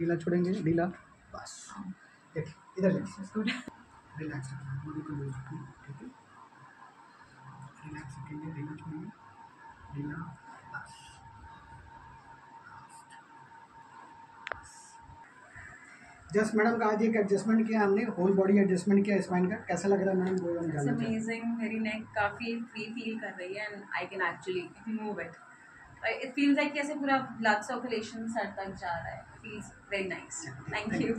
ढीला छोड़ेंगे, ढीला, बस। देखिए इधर देखिए, रिलैक्स रखना, बॉडी को लूज रखना, ठीक है। रिलैक्स रखेंगे, ढीला छोड़ेंगे, ढीला, बस। जस्ट मैडम का आज एक एडजस्टमेंट किया हमने, होल बॉडी एडजस्टमेंट किया स्पाइन का, कैसा लग रहा है मैडम? वो हम जानना चाहते हैं। अमेजिंग, मेरी नेक काफी फ्री फील कर रही है and I can actually move it. It feels like कैसे पूरा ब्लड सर्कुलेशन सर तक जा रहा है। Feels very nice. Thank you.